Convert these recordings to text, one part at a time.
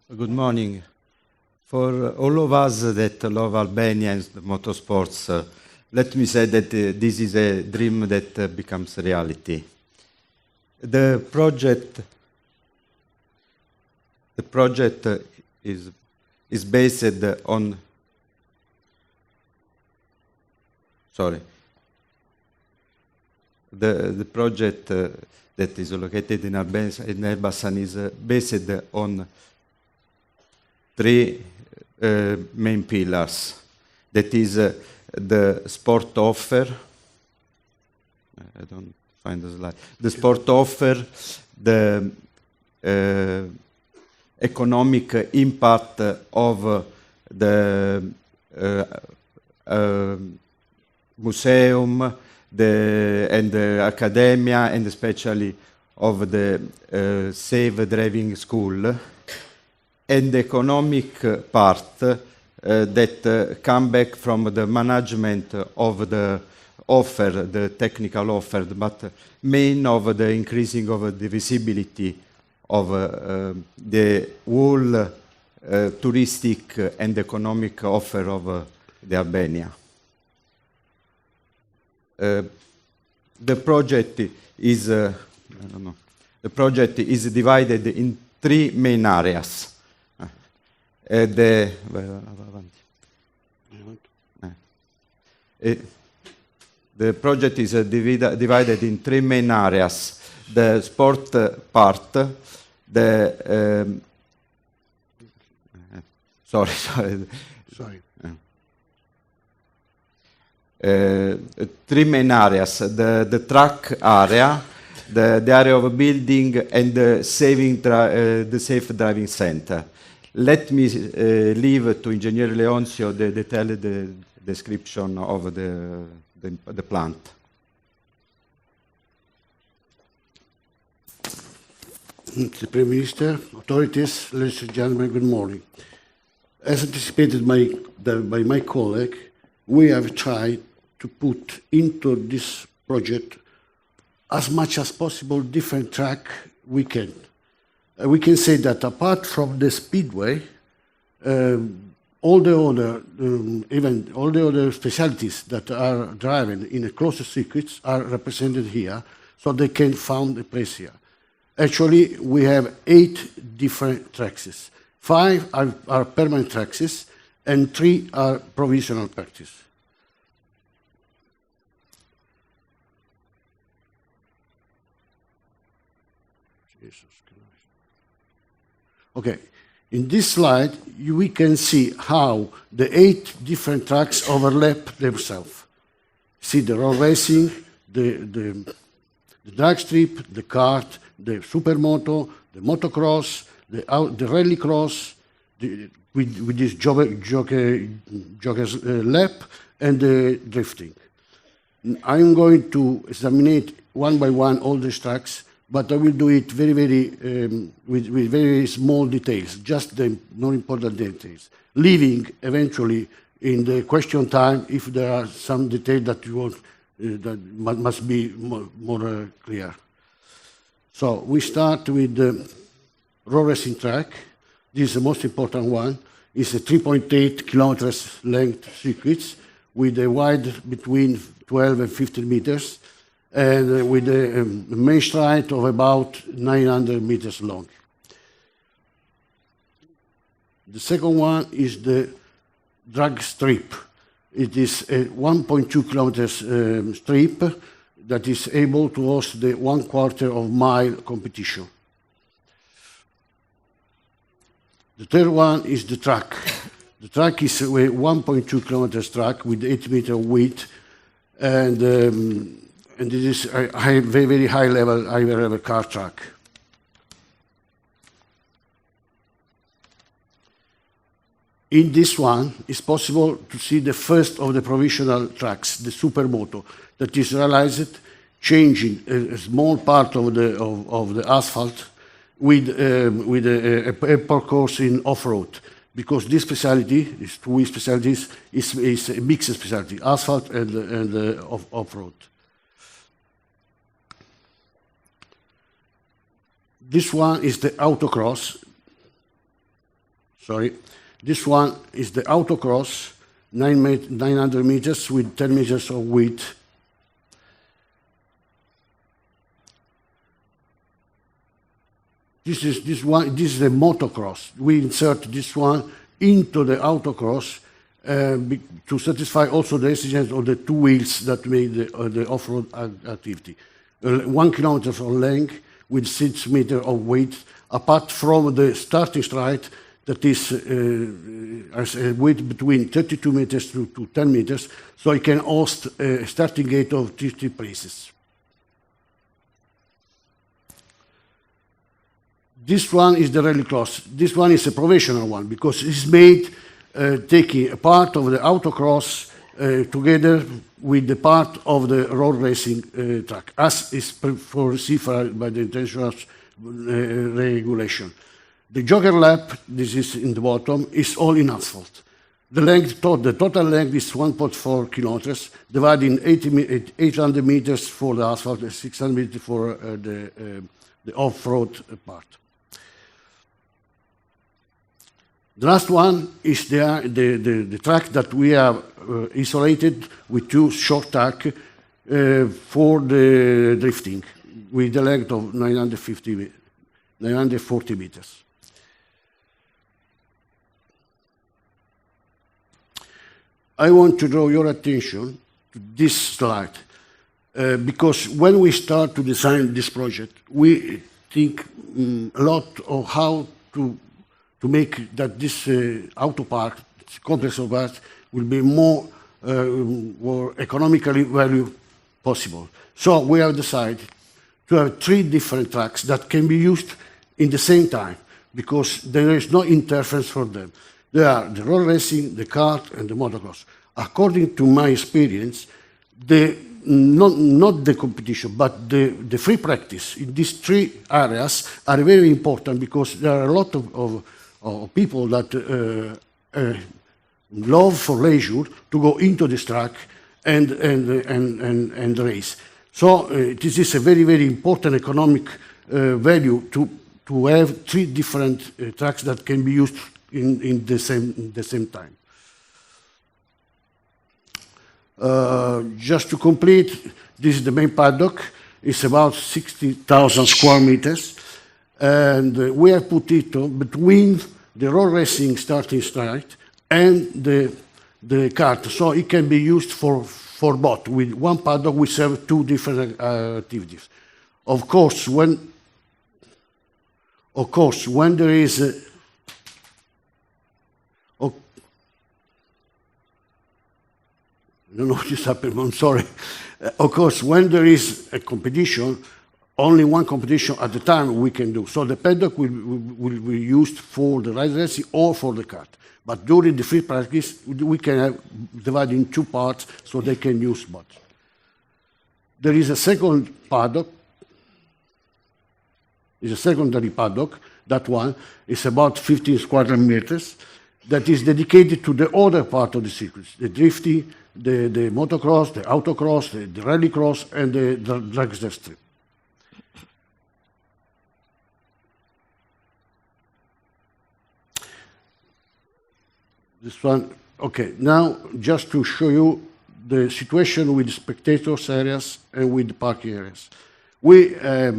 Good morning. For all of us that love Albania and motorsports, let me say that this is a dream that becomes reality. The project is based on. Sorry. The project that is located in Elbasan is based on three main pillars. That is the sport offer. I don't find the slide. The sport offer, the economic impact of the museum and the academia, and especially of the safe driving school, and the economic part that come back from the management of the offer, the technical offer, but main of the increasing of the visibility of the whole touristic and economic offer of the Albania. The project is divided in three main areas. The project is divided in three main areas: the sport part, the three main areas: the track area, the area of building, and the safe driving center. Let me leave to Engineer Leoncio the detailed description of the plant. Mr. Prime Minister, authorities, ladies and gentlemen, good morning. As anticipated by my colleague, we have tried to put into this project as much as possible different track we can. We can say that apart from the speedway, all the other specialties that are driving in a closer circuits are represented here, so they can find a place here. Actually, we have 8 different tracks. 5 are permanent tracks, and 3 are provisional practice. Okay, in this slide, we can see how the 8 different tracks overlap themselves. See the road racing, the drag strip, the kart, the supermoto, the motocross, the rally cross, with this jogger's lap, and the drifting. I'm going to examine one by one all these tracks, but I will do it with very small details, just the non-important details, leaving eventually in the question time if there are some details that you want that must be more clear. So we start with the road racing track. This is the most important one. It's a 3.8 kilometers length circuit with a wide between 12 and 15 meters, and with a main stride of about 900 meters long. The second one is the drag strip. It is a 1.2 kilometers strip that is able to host the 1/4 mile competition. The third one is the track. The track is a 1.2 kilometers track with 8 meter width, and it is a very high level car track. In this one, it's possible to see the first of the provisional tracks, the supermoto, that is realized changing a small part of the asphalt with a course in off-road, because this specialty, these two specialties, is a mixed specialty, asphalt and off-road. This one is the autocross. sorry. This one is the autocross, 900 meters with 10 meters of width. This is the motocross. We insert this one into the autocross to satisfy also the exigence of the two wheels that make the off-road activity. 1 kilometer of length with 6 meters of weight, apart from the starting stride that is has a weight between 32 meters to 10 meters, so it can host a starting gate of 50 places. This one is the rallycross. This one is a professional one because it's made taking a part of the autocross together with the part of the road racing track, as is foreseen by the international regulation. The jogger lap, this is in the bottom, is all in asphalt. The total length is 1.4 kilometers, divided in 800 meters for the asphalt and 600 meters for the off-road part. The last one is the track that we have isolated with two short track for the drifting, with the length of 940 meters. I want to draw your attention to this slide because when we start to design this project, we think a lot of how to make that this auto park, this complex of parks, will be more economically value possible. So we have decided to have 3 different tracks that can be used in the same time because there is no interference for them. They are the road racing, the kart, and the motocross. According to my experience, not the competition, but the free practice in these 3 areas are very important because there are a lot of people that love for leisure to go into this track and race. So this is a very, very important economic value to have 3 different tracks that can be used in the same time. Just to complete, this is the main paddock. It's about 60,000 square meters. And we have put it between the road racing starting stride and the kart. So it can be used for both. With one paddock, we serve 2 different activities. Of course, when there is I don't know what just happened, I'm sorry. Of course, when there is a competition, only one competition at a time we can do. So the paddock will be used for the ride racing or for the kart. But during the free practice, we can have divide in 2 parts so they can use both. There is a second paddock. It's a secondary paddock. That one is about 15 square meters. That is dedicated to the other part of the circuit, the drifting, the motocross, the autocross, the rallycross, and the dragster strip. This one, okay. Now, just to show you the situation with spectators areas and with the parking areas. We have,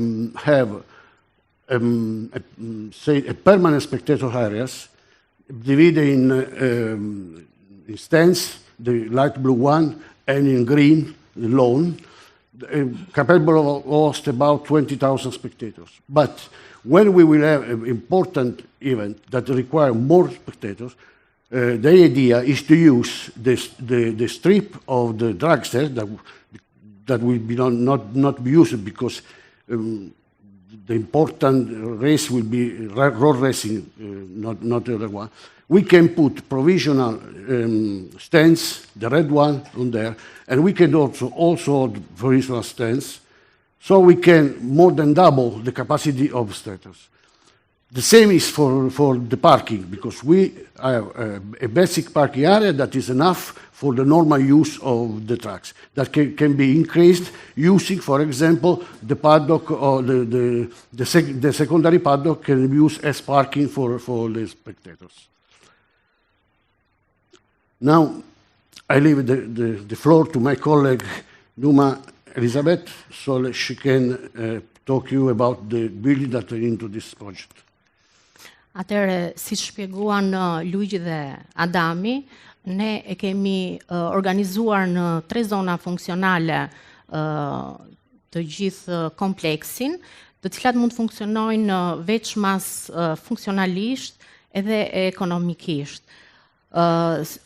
say, a permanent spectator areas divided in stands, the light blue one, and in green, the lawn, capable of host about 20,000 spectators. But when we will have an important event that requires more spectators, the idea is to use the strip of the dragster that will be not be used because the important race will be road racing, not the other one. We can put provisional stands, the red one on there, and we can also provisional stands, so we can more than double the capacity of spectators. The same is for the parking, because we have a basic parking area that is enough for the normal use of the tracks. That can be increased using, for example, the paddock or the secondary paddock can be used as parking for the spectators. Now, I leave the floor to my colleague, Numa Elizabeth, so that she can talk you about the building that are into this project. Atëre, si shpjeguan Luigi dhe Adami, ne e kemi organizuar në 3 zona funksionale të gjithë kompleksin, të cilat mund të funksionojnë veçmas funksionalisht edhe ekonomikisht.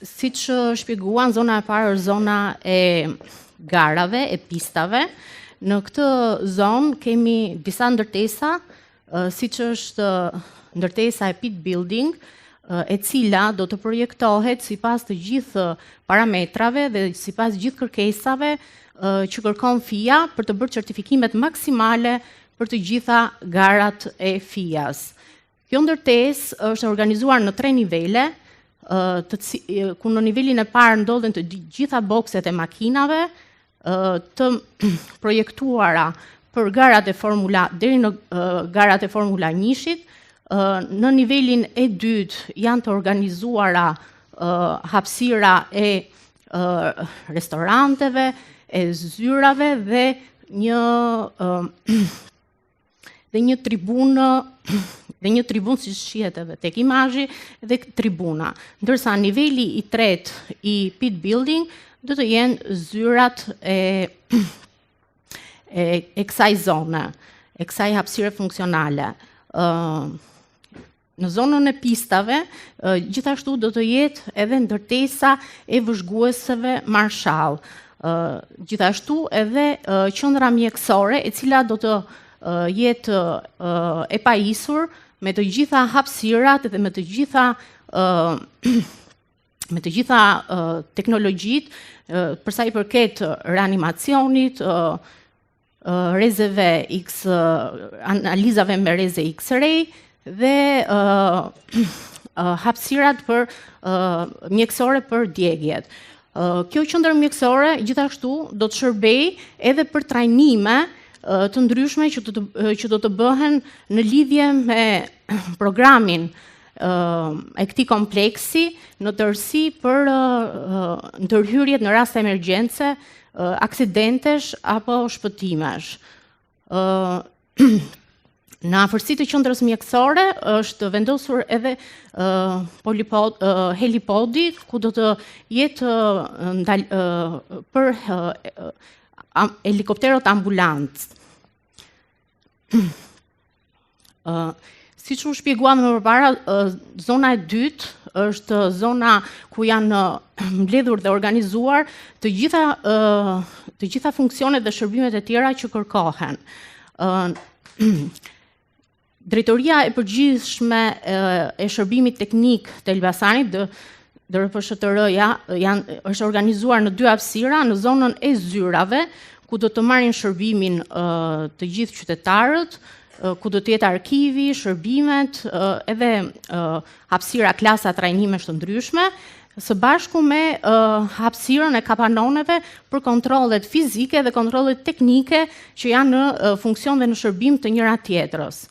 Siç shpjeguan, zona e parë është zona e garave, e pistave. Në këtë zonë kemi disa ndërtesa, siç është ndërtesa e pit building, e cila do të projektohet sipas të gjithë parametrave dhe sipas gjithë kërkesave që kërkon FIA për të bërë certifikimet maksimale për të gjitha garat e FIA-s. Kjo ndërtesë është organizuar në 3 nivele, ku në nivelin e parë ndodhen të gjitha bokset e makinave, të projektuara për garat e Formula deri në garat e Formula 1-shit. Në nivelin e dytë janë të organizuara hapësira e restoranteve, e zyrave dhe një tribunë si shihet edhe tek imazhi dhe tribuna. Ndërsa niveli i tretë i pit building do të jenë zyrat e kësaj zone, e kësaj hapësire funksionale. Në zonën e pistave, gjithashtu do të jetë edhe ndërtesa e vëzhgueseve marshall. Gjithashtu edhe qendra mjekësore, e cila do të jetë e pajisur me të gjitha hapësirat dhe me të gjitha teknologjitë për sa i përket reanimacionit, rrezeve X, analizave me rreze X-ray dhe hapësirat për mjekësore për djegjet. Kjo qendër mjekësore gjithashtu do të shërbejë edhe për trajnime të ndryshme që do të bëhen në lidhje me programin e këtij kompleksi në tërësi për ndërhyrjet në rast të emergjence, aksidentesh apo shpëtimesh. Në afërsi të qendrës mjekësore është vendosur edhe helipodi, ku do të jetë për helikopterët ambulantë. Siç u shpjeguam më përpara, zona e dytë është zona ku janë mbledhur dhe organizuar të gjitha funksionet dhe shërbimet e tjera që kërkohen. Drejtoria e përgjithshme e shërbimit teknik të Elbasanit, DRPSHTR-ja, është organizuar në 2 hapësira, në zonën e zyrave, ku do të marrin shërbimin të gjithë qytetarët, ku do të jetë arkivi, shërbimet, edhe hapësira klasa trajnimesh të ndryshme, së bashku me hapësirën e kapanoneve për kontrollet fizike dhe kontrollet teknike që janë në funksion dhe në shërbim të njëra tjetrës.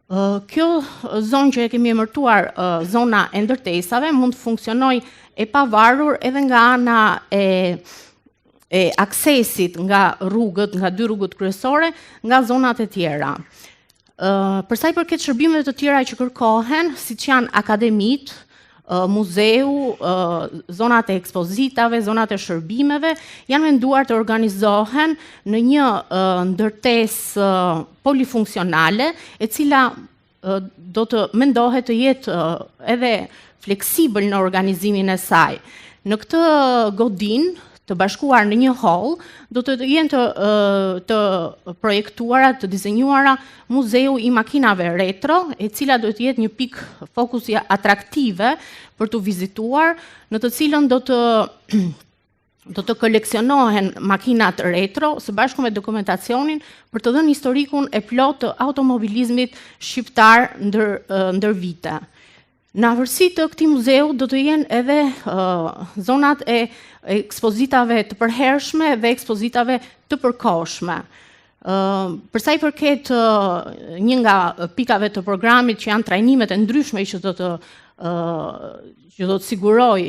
Kjo zonë që e kemi emërtuar zona e ndërtesave mund të funksionojë e pavarur edhe nga ana e aksesit nga rrugët, nga 2 rrugët kryesore, nga zonat e tjera. Për sa i përket shërbimeve të tjera që kërkohen, siç janë akademit, muzeu, zonat e ekspozitave, zonat e shërbimeve, janë menduar të organizohen në një ndërtesë polifunksionale, e cila do të mendohet të jetë edhe fleksibël në organizimin e saj. Në këtë godin të bashkuar në një hall, do të jenë të projektuara, të dizenjuara muzeu i makinave retro, e cila do të jetë një pikë fokusi atraktive për të vizituar, në të cilën do të koleksionohen makinat retro së bashku me dokumentacionin për të dhënë historikun e plot të automobilizmit shqiptar ndër vite. Në afërsi të këtij muzeu do të jenë edhe zonat e ekspozitave të përhershme dhe ekspozitave të përkohshme. Për sa I përket një nga pikave të programit që janë trajnimet e ndryshme që do të siguroj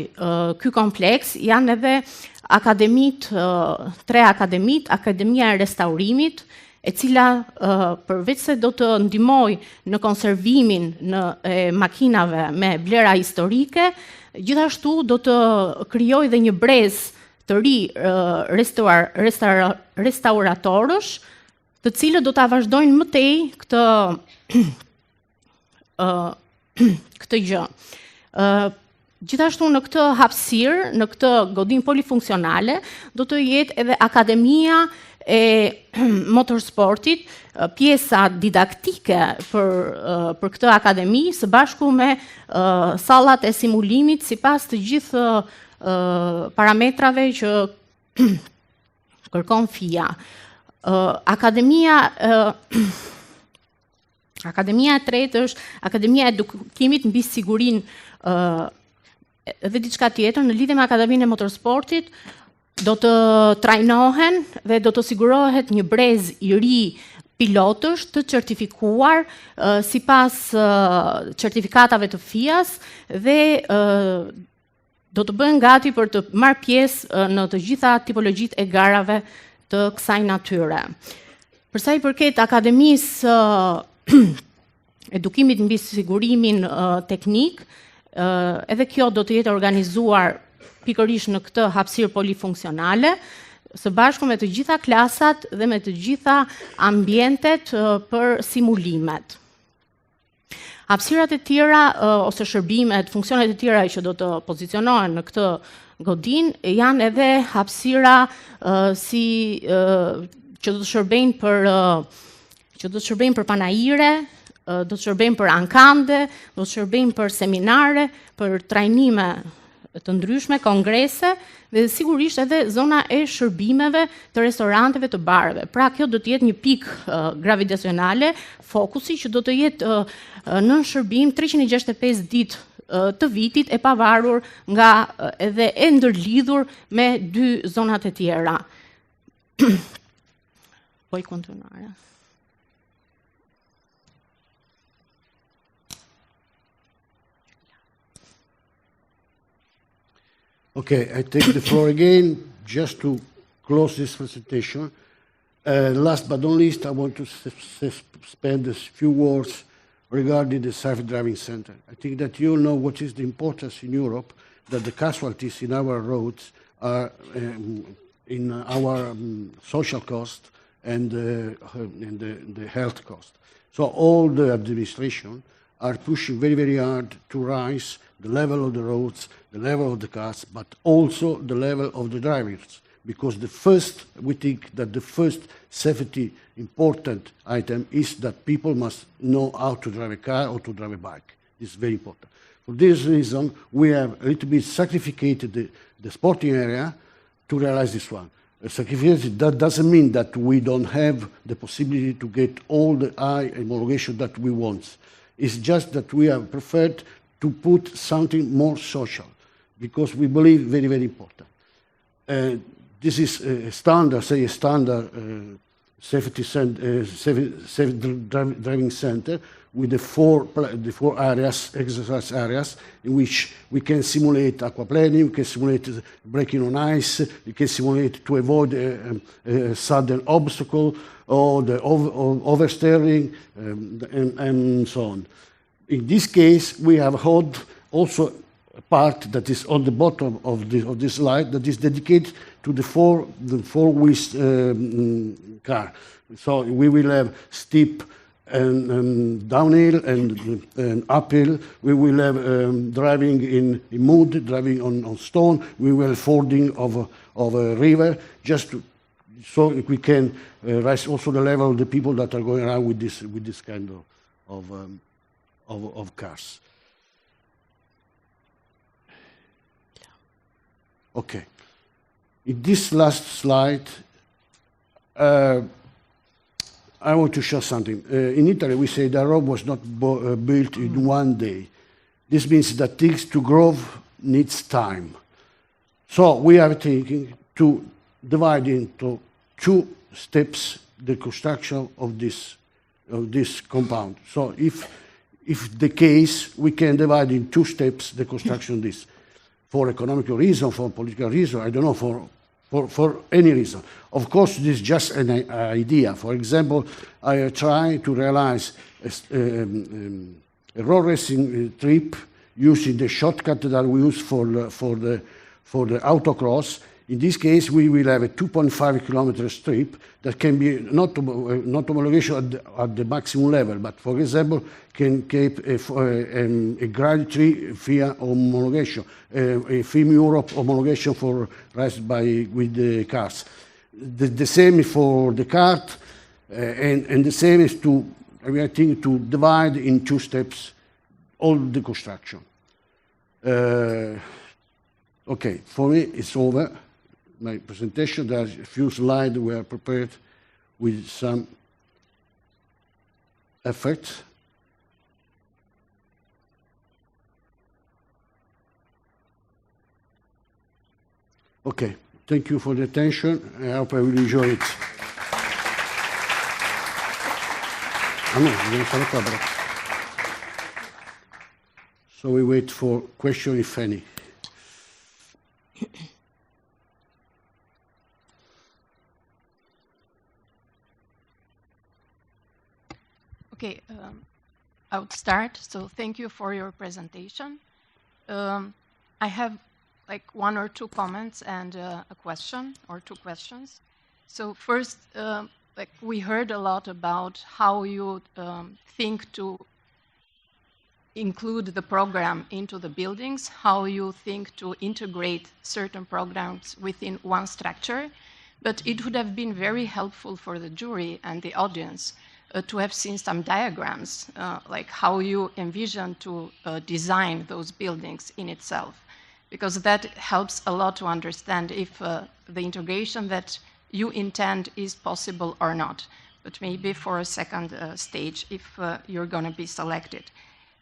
ky kompleks, janë edhe tre akademit, Akademia e Restaurimit, e cila përveç se do të ndihmoj në konservimin e makinave me vlera historike, gjithashtu do të krijoj dhe një brez të ri restauratorësh, të cilët do ta vazhdojnë më tej këtë gjë. Gjithashtu në këtë hapësirë, në këtë godinë polifunksionale, do të jetë edhe Akademia e motorsportit, pjesa didaktike për këtë akademi, së bashku me sallat e simulimit sipas të gjithë parametrave që kërkon FIA. Akademia e tretë është Akademia e Edukimit mbi sigurinë dhe diçka tjetër në lidhje me Akademinë e Motorsportit. Do të trajnohen dhe do të sigurohet një brez I ri pilotësh të certifikuar sipas certifikatave të FIA-s dhe do të bëhen gati për të marrë pjesë në të gjitha tipologjitë e garave të kësaj natyre. Për sa I përket Akademisë Edukimit mbi sigurimin teknik, edhe kjo do të jetë organizuar pikërisht në këtë hapësirë polifunksionale, së bashku me të gjitha klasat dhe me të gjitha ambientet për simulimet. Hapësirat e tjera ose shërbimet, funksionet e tjera që do të pozicionohen në këtë godinë janë edhe hapësira që do të shërbejnë për panajire, do të shërbejnë për ankande, do të shërbejnë për seminare, për trajnime të ndryshme, kongrese dhe sigurisht edhe zona e shërbimeve të restoranteve të bareve. Pra kjo do të jetë një pikë gravitacionale, fokusi që do të jetë në shërbim 365 ditë të vitit e pavarur nga edhe e ndërlidhur me dy zonat e tjera. Poi continuare. Okay, I take the floor again just to close this presentation. Last but not least, I want to spend a few words regarding the self-driving center. I think that you know what is the importance in Europe that the casualties in our roads are in our social cost and the health cost. So all the administration are pushing very, very hard to rise the level of the roads, the level of the cars, but also the level of the drivers. Because we think that the first safety important item is that people must know how to drive a car or to drive a bike. It's very important. For this reason, we have a little bit sacrificed the sporting area to realize this one. That doesn't mean that we don't have the possibility to get all the high homologation that we want. It's just that we have preferred to put something more social, because we believe very, very important. This is a standard, safety driving center with the four areas, exercise areas, in which we can simulate aquaplaning, we can simulate braking on ice, we can simulate to avoid a sudden obstacle or the oversteering and so on. In this case, we have had also a part that is on the bottom of this slide that is dedicated to the four-wheel car. So we will have steep and downhill and uphill. We will have driving in mud, driving on stone. We will have fording of a river, so we can raise also the level of the people that are going around with this kind of cars. Okay. In this last slide, I want to show something. In Italy, we say that Rome was not built in one day. This means that things to grow needs time. So we are thinking to divide into two steps the construction of this compound. So if the case, we can divide in 2 steps the construction of this, for economical reason, for political reason, I don't know, for any reason. Of course, this is just an idea. For example, I try to realize a road racing trip using the shortcut that we use for the autocross. In this case, we will have a 2.5 kilometer strip that can be not homologation at the maximum level, but for example, can keep a grade 3 FIA homologation, a FIM Europe homologation for race with the cars. The same for the kart, and the same is I think, to divide in 2 steps all the construction. Okay, for me, it's over. My presentation, there's a few slides were prepared with some effort. Okay, thank you for the attention. I hope I will enjoy it. So we wait for question, if any. Okay, I would start. So thank you for your presentation. I have like 1 or 2 comments and a question or 2 questions. So first, like we heard a lot about how you think to include the program into the buildings, how you think to integrate certain programs within one structure, but it would have been very helpful for the jury and the audience to have seen some diagrams, like how you envision to design those buildings in itself, because that helps a lot to understand if the integration that you intend is possible or not, but maybe for a second stage if you're going to be selected.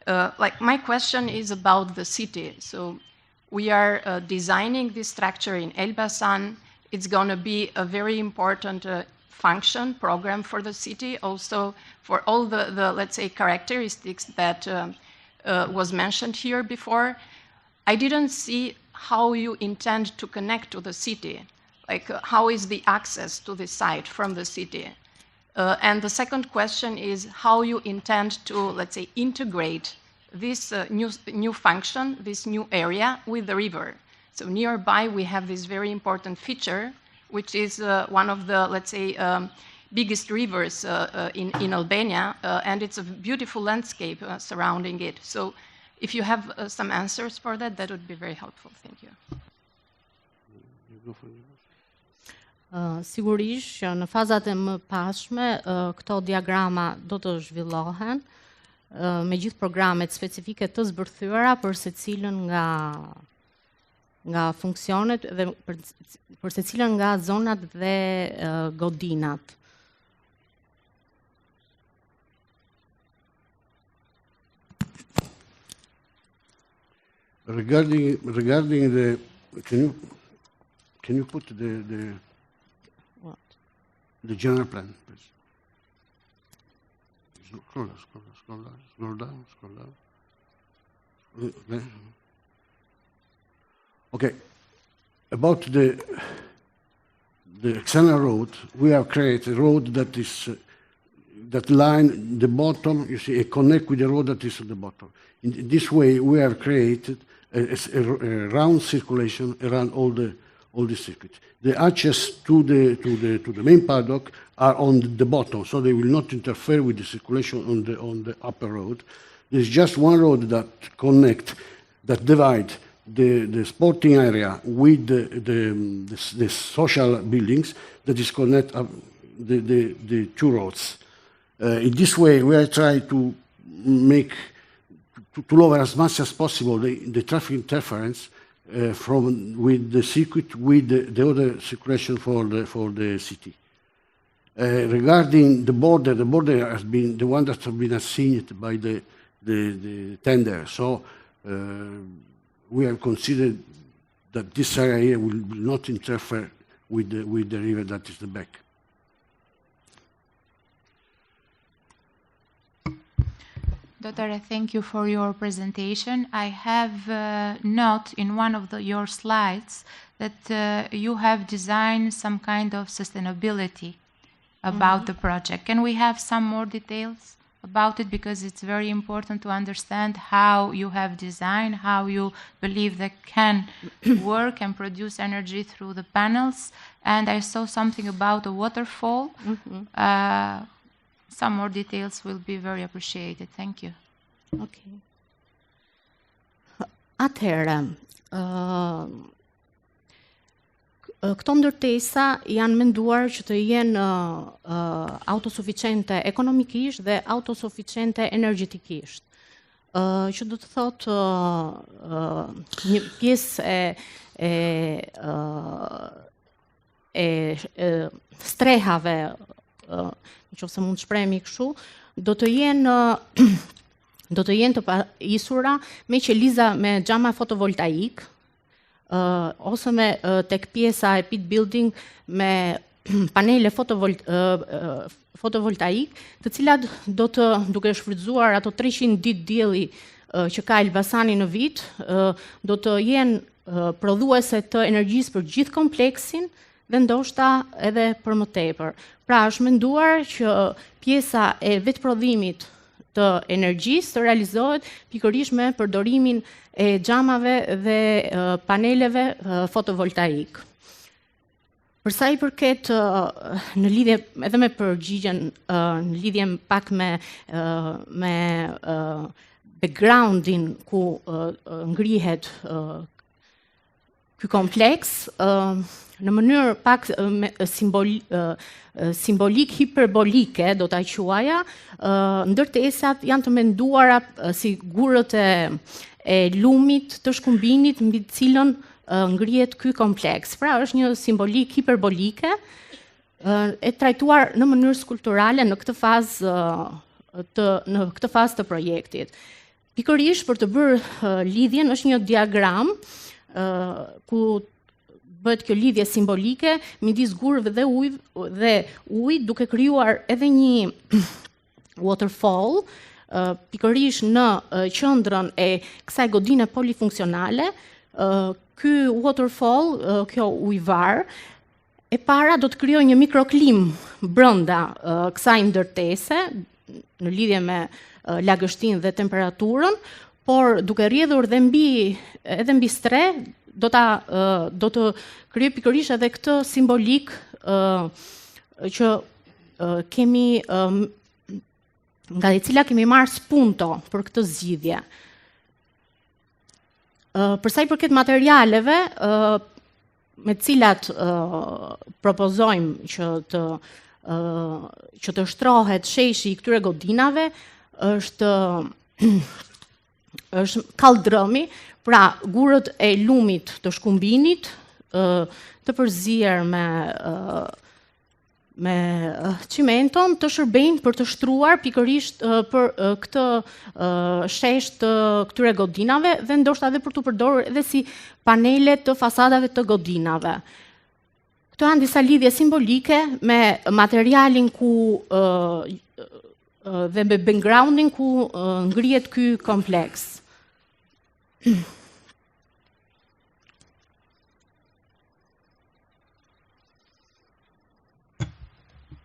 Like my question is about the city. So we are designing this structure in Elbasan. It's going to be a very important function program for the city, also for all the let's say, characteristics that was mentioned here before. I didn't see how you intend to connect to the city. Like, how is the access to the site from the city? And the second question is how you intend to, let's say, integrate this new function, this new area with the river. So nearby we have this very important feature, which is one of the, let's say, biggest rivers in Albania, and it's a beautiful landscape surrounding it. So if you have some answers for that, that would be very helpful. Thank you. Sigurisht që në fazat e më pashme këto diagrama do të zhvillohen me gjithë programet specifike të zbërthyera për secilën nga funksionet dhe për secilën nga zonat dhe godinat. Regarding the, can you put the What? The general plan, please? Scroll down. Okay. About the external road, we have created a road that is that line the bottom. You see, connect with the road that is at the bottom. In this way, we have created a round circulation around all the circuit. The access to the main paddock are on the bottom, so they will not interfere with the circulation on the upper road. There's just one road that divide the sporting area with the social buildings that is connect the 2 roads. In this way, we are trying to make to lower as much as possible the traffic interference with the circuit with the other circulation for the city. Regarding the border has been the one that has been assigned by the tender. So we have considered that this area will not interfere with the river that is the back. Dottore, thank you for your presentation. I have note in one of your slides that you have designed some kind of sustainability about the project. Can we have some more details about it? Because it's very important to understand how you have designed, how you believe that can work and produce energy through the panels. And I saw something about a waterfall. Some more details will be very appreciated. Thank you. Okay. Atëherë, këto ndërtesa janë menduar që të jenë autosuficiente ekonomikisht dhe autosuficiente energjetikisht. Që do të thotë një pjesë e strehave, nëse mund të shprehemi kështu, do të jenë të isura me qeliza me xhama fotovoltaik, ose me tek pjesa e pit building me panele fotovoltaik, të cilat do të, duke shfrytzuar ato 300 ditë dielli që ka Elbasani në vit, do të jenë prodhuese të energjisë për gjithë kompleksin dhe ndoshta edhe për më tepër. Pra është menduar që pjesa e vetprodhimit të energjisë të realizohet pikërisht me përdorimin e xhamave dhe paneleve fotovoltaik. Për sa i përket në lidhje edhe me përgjigjen, në lidhje pak me backgroundin ku ngrihet ky kompleks, në mënyrë pak simbolik hiperbolike, do ta quaja, ndërtesat janë të menduara si gurët e lumit të shkumbinit mbi të cilën ngrihet ky kompleks. Pra është një simbolik hiperbolike e trajtuar në mënyrë skulpturale në këtë fazë të projektit. Pikërisht për të bërë lidhjen është një diagram ku bëhet kjo lidhje simbolike midis gurëve dhe ujit, duke krijuar edhe një waterfall, pikërisht në qendrën e kësaj godine polifunksionale. Ky waterfall, kjo ujvar, e para do të krijojë një mikroklim brenda kësaj ndërtese në lidhje me lagështinë dhe temperaturën, por duke rrjedhur edhe mbi stre, do të krijoj pikërisht edhe këtë simbolik që kemi nga e cila kemi marrë spunto për këtë zgjidhje. Për sa i përket materialeve me të cilat propozojmë që të shtrohet sheshi i këtyre godinave, është kaldrëmi, pra gurët e lumit të shkumbinit, të përzier me cimenton, të shërbejnë për të shtruar pikërisht për këtë shesh të këtyre godinave dhe ndoshta edhe për të përdorur edhe si panele të fasadave të godinave. Këto janë disa lidhje simbolike me materialin dhe me backgroundin ku ngrihet ky kompleks.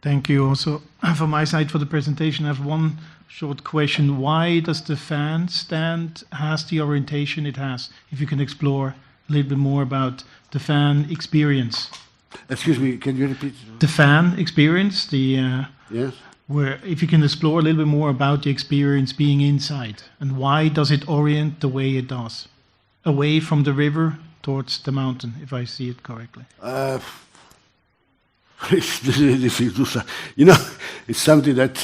Thank you also from my side for the presentation. I have one short question. Why does the fan stand has the orientation it has? If you can explore a little bit more about the fan experience. Excuse me, can you repeat? The fan experience, Yes. Where if you can explore a little bit more about the experience being inside and why does it orient the way it does? Away from the river towards the mountain, if I see it correctly. It's difficult to say. You know, it's something that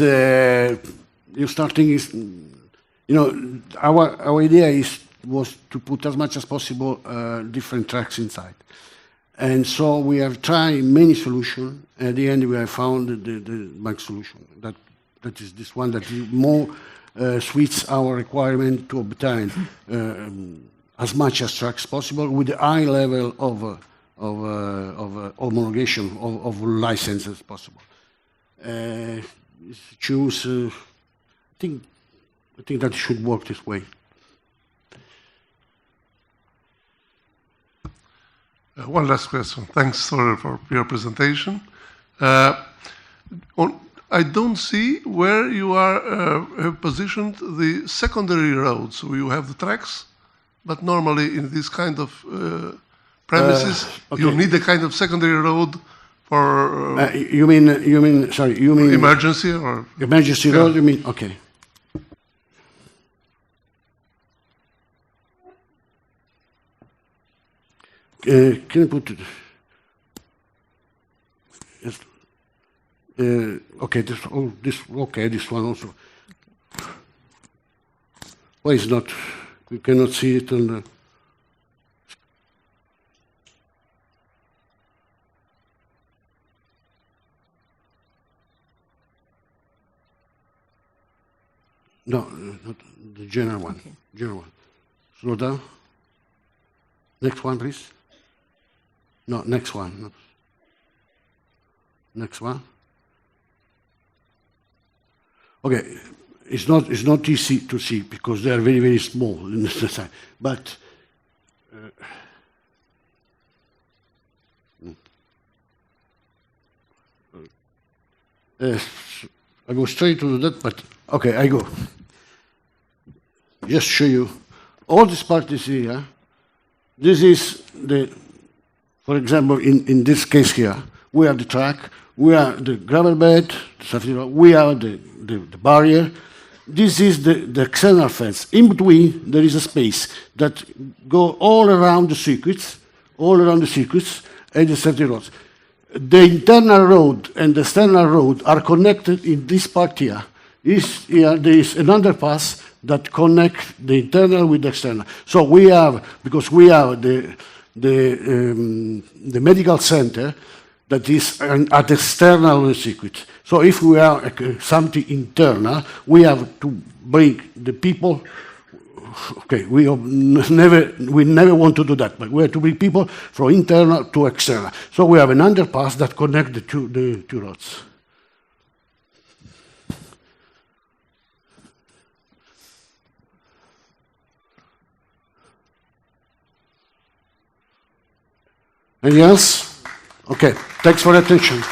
you're starting is, you know, our idea was to put as much as possible different tracks inside. And so we have tried many solutions. At the end, we have found the bank solution. That is this one that more suits our requirement to obtain as much as tracks possible with a high level of homologation of licenses possible. Choose, I think, I think that it should work this way. One last question. Thanks for your presentation. I don't see where you have positioned the secondary roads. So you have the tracks, but normally in this kind of premises, you need a kind of secondary road for you mean emergency or emergency road? You mean okay? Can you put it? Yes. Okay, this one also. Why is not? We cannot see it on the. No, not the general one. Okay. General one. Slow down. Next one, please. No, next one. No. Next one. Okay, it's not easy to see because they are very, very small in the side. But I go straight to that. But okay, I go. Just show you all this part is here. This is the, for example, in this case here, we have the track, we have the gravel bed, we have the barrier. This is the external fence. In between, there is a space that go all around the circuits, and the safety roads. The internal road and the external road are connected in this part here. Here there is an underpass that connect the internal with the external. So we have, because we have the medical center that is at the external circuit. So if we have something internal, we have to bring the people. Okay, we never want to do that, but we have to bring people from internal to external. So we have an underpass that connect the two roads. Anything else? Okay, thanks for your attention.